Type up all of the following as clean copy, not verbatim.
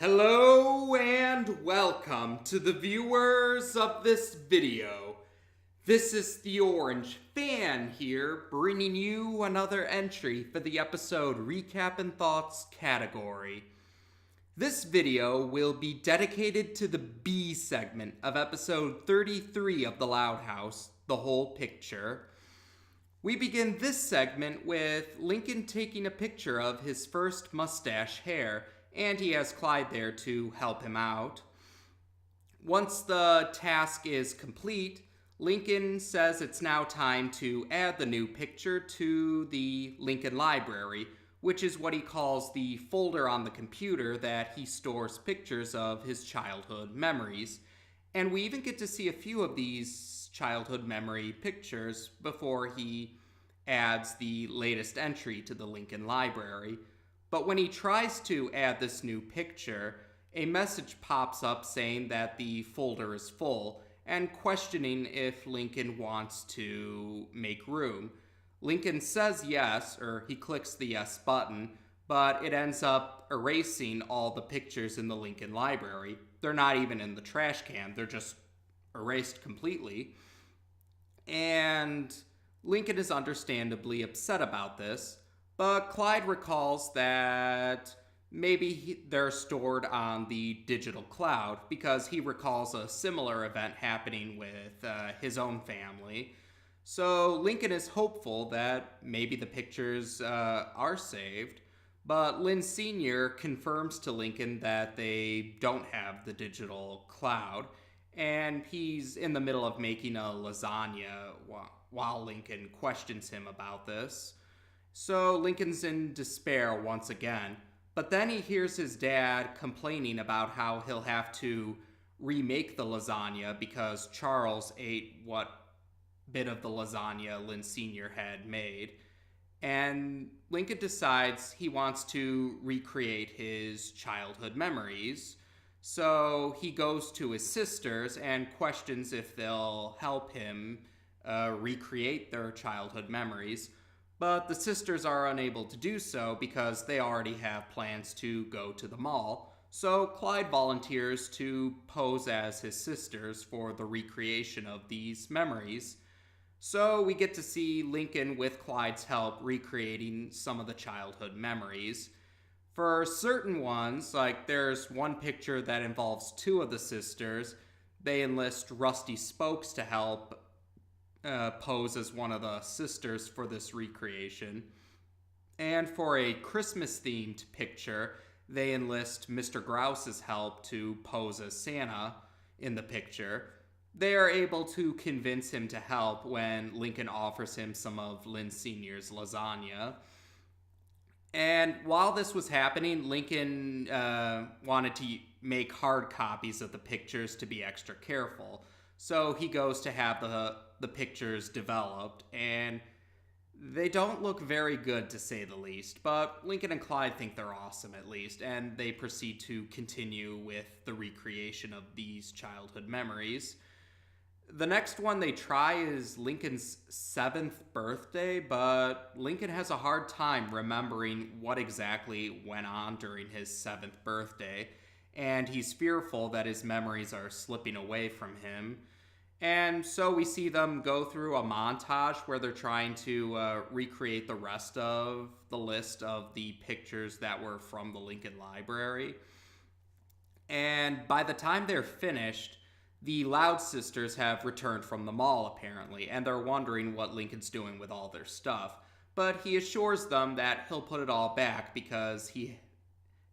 Hello and welcome to the viewers of this video. This is the Orange Fan here, bringing you another entry for the episode Recap and Thoughts category. This video will be dedicated to the B segment of episode 33 of The Loud House, The Whole Picture. We begin this segment with Lincoln taking a picture of his first mustache hair, and he has Clyde there to help him out. Once the task is complete, Lincoln says it's now time to add the new picture to the Lincoln Library, which is what he calls the folder on the computer that he stores pictures of his childhood memories. And we even get to see a few of these childhood memory pictures before he adds the latest entry to the Lincoln Library. But when he tries to add this new picture, a message pops up saying that the folder is full and questioning if Lincoln wants to make room. Lincoln says yes, or he clicks the yes button, but it ends up erasing all the pictures in the Lincoln Library. They're not even in the trash can, they're just erased completely. And Lincoln is understandably upset about this, but Clyde recalls that maybe they're stored on the digital cloud because he recalls a similar event happening with his own family. So Lincoln is hopeful that maybe the pictures are saved, but Lynn Sr. confirms to Lincoln that they don't have the digital cloud, and he's in the middle of making a lasagna while Lincoln questions him about this. So Lincoln's in despair once again, but then he hears his dad complaining about how he'll have to remake the lasagna because Charles ate what bit of the lasagna Lynn Sr. had made. And Lincoln decides he wants to recreate his childhood memories. So he goes to his sisters and questions if they'll help him recreate their childhood memories. But the sisters are unable to do so because they already have plans to go to the mall. So Clyde volunteers to pose as his sisters for the recreation of these memories. So we get to see Lincoln, with Clyde's help, recreating some of the childhood memories. For certain ones, like there's one picture that involves two of the sisters, they enlist Rusty Spokes to help pose as one of the sisters for this recreation. And for a Christmas-themed picture, they enlist Mr. Grouse's help to pose as Santa in the picture. They are able to convince him to help when Lincoln offers him some of Lynn Sr.'s lasagna. And while this was happening, Lincoln wanted to make hard copies of the pictures to be extra careful. So he goes to have the pictures developed, and they don't look very good, to say the least, but Lincoln and Clyde think they're awesome at least, and they proceed to continue with the recreation of these childhood memories. The next one they try is Lincoln's 7th birthday, but Lincoln has a hard time remembering what exactly went on during his 7th birthday, and he's fearful that his memories are slipping away from him. And so we see them go through a montage where they're trying to recreate the rest of the list of the pictures that were from the Lincoln Library. And by the time they're finished, the Loud sisters have returned from the mall, apparently, and they're wondering what Lincoln's doing with all their stuff. But he assures them that he'll put it all back because he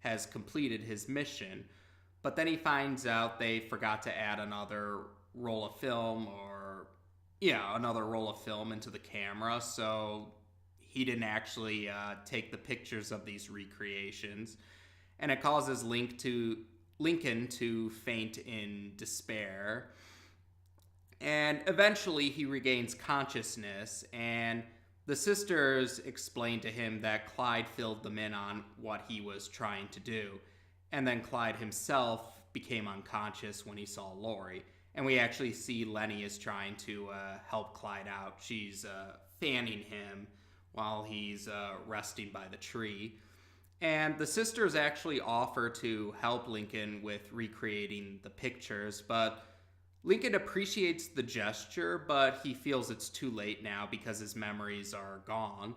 has completed his mission. But then he finds out they forgot to add another roll of film into the camera, so he didn't actually take the pictures of these recreations, and it causes Lincoln to faint in despair. And eventually he regains consciousness, and the sisters explain to him that Clyde filled them in on what he was trying to do, and then Clyde himself became unconscious when he saw Lori. And we actually see Lenny is trying to help Clyde out. She's fanning him while he's resting by the tree. And the sisters actually offer to help Lincoln with recreating the pictures, but Lincoln appreciates the gesture, but he feels it's too late now because his memories are gone.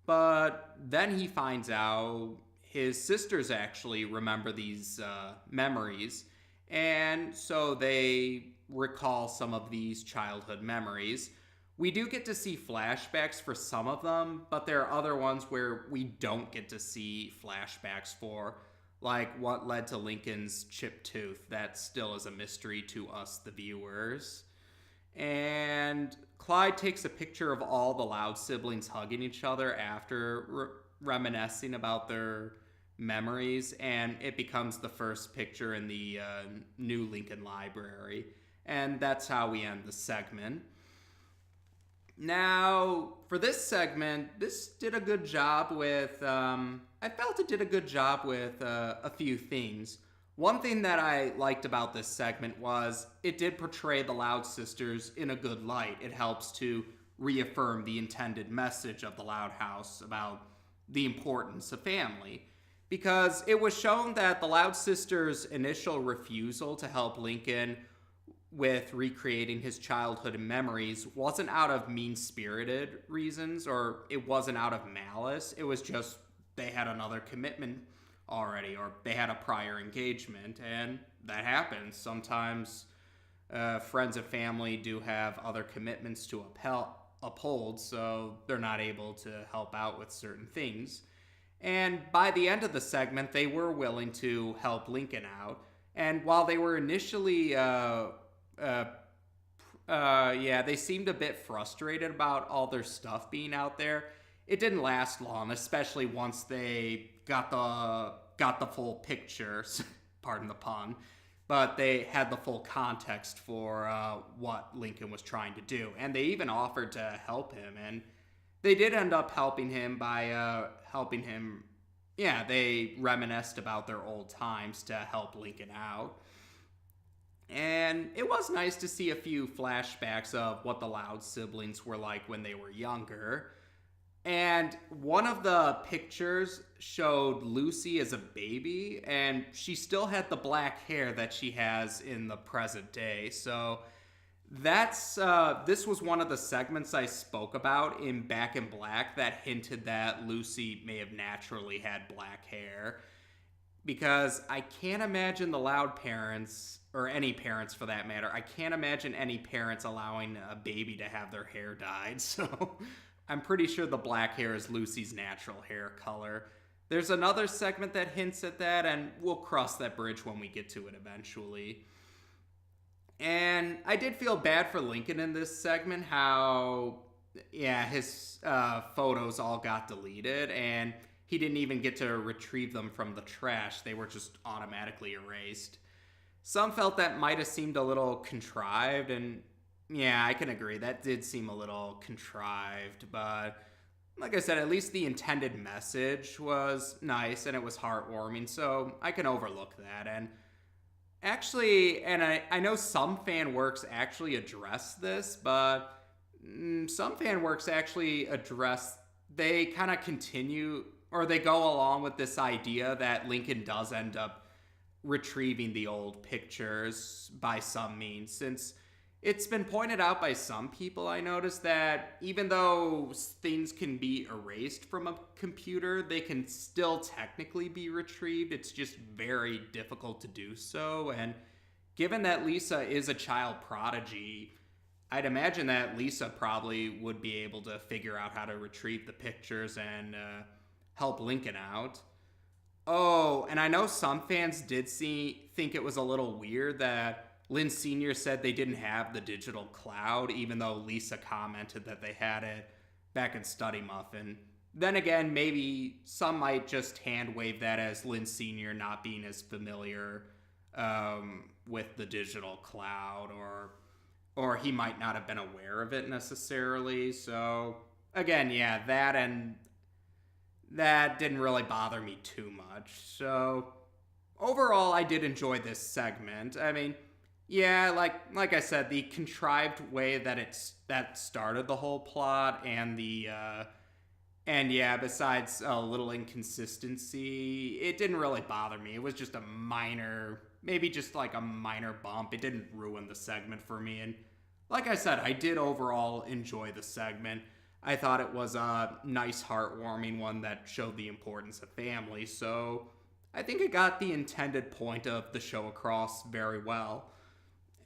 But then he finds out his sisters actually remember these memories, and so they recall some of these childhood memories. We do get to see flashbacks for some of them, but there are other ones where we don't get to see flashbacks for, like what led to Lincoln's chipped tooth. That still is a mystery to us, the viewers. And Clyde takes a picture of all the Loud siblings hugging each other after reminiscing about their memories, and it becomes the first picture in the new Lincoln Library. And that's how we end the segment. Now, for this segment, this did a good job with, I felt it did a good job with a few things. One thing that I liked about this segment was it did portray the Loud sisters in a good light. It helps to reaffirm the intended message of the Loud House about the importance of family. Because it was shown that the Loud sisters' initial refusal to help Lincoln with recreating his childhood memories wasn't out of mean-spirited reasons, or it wasn't out of malice. It was just they had another commitment already, or they had a prior engagement, and that happens. Sometimes friends and family do have other commitments to uphold, so they're not able to help out with certain things. And by the end of the segment, they were willing to help Lincoln out. And while they were initially they seemed a bit frustrated about all their stuff being out there. It didn't last long, especially once they got the full picture, pardon the pun, but they had the full context for what Lincoln was trying to do. And they even offered to help him, and they did end up helping him by helping him. Yeah, they reminisced about their old times to help Lincoln out. And it was nice to see a few flashbacks of what the Loud siblings were like when they were younger. And one of the pictures showed Lucy as a baby, and she still had the black hair that she has in the present day. So that's this was one of the segments I spoke about in Back in Black that hinted that Lucy may have naturally had black hair. Because I can't imagine the Loud parents, or any parents for that matter, I can't imagine any parents allowing a baby to have their hair dyed. So I'm pretty sure the black hair is Lucy's natural hair color. There's another segment that hints at that, and we'll cross that bridge when we get to it eventually. And I did feel bad for Lincoln in this segment, how, his photos all got deleted, and he didn't even get to retrieve them from the trash. They were just automatically erased. Some felt that might have seemed a little contrived, and yeah, I can agree. That did seem a little contrived, but like I said, at least the intended message was nice and it was heartwarming, so I can overlook that. And actually, and I know some fan works actually address this, but some fan works actually they kind of continue, or they go along with this idea that Lincoln does end up retrieving the old pictures by some means, since it's been pointed out by some people, I noticed, that even though things can be erased from a computer, they can still technically be retrieved. It's just very difficult to do so. And given that Lisa is a child prodigy, I'd imagine that Lisa probably would be able to figure out how to retrieve the pictures and help Lincoln out. Oh, and I know some fans did think it was a little weird that Lynn Sr. said they didn't have the digital cloud, even though Lisa commented that they had it back in Study Muffin. Then again, maybe some might just hand wave that as Lynn Sr. not being as familiar with the digital cloud, or he might not have been aware of it necessarily. So again, yeah, that didn't really bother me too much. So overall, I did enjoy this segment. I mean, yeah, like I said, the contrived way that that started the whole plot, and the And yeah, besides a little inconsistency, it didn't really bother me. It was just a minor, maybe just like a minor bump. It didn't ruin the segment for me. And like I said, I did overall enjoy the segment. I thought it was a nice, heartwarming one that showed the importance of family. So I think it got the intended point of the show across very well.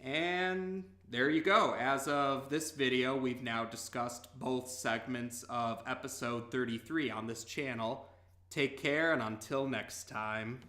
And there you go. As of this video, we've now discussed both segments of episode 33 on this channel. Take care, and until next time.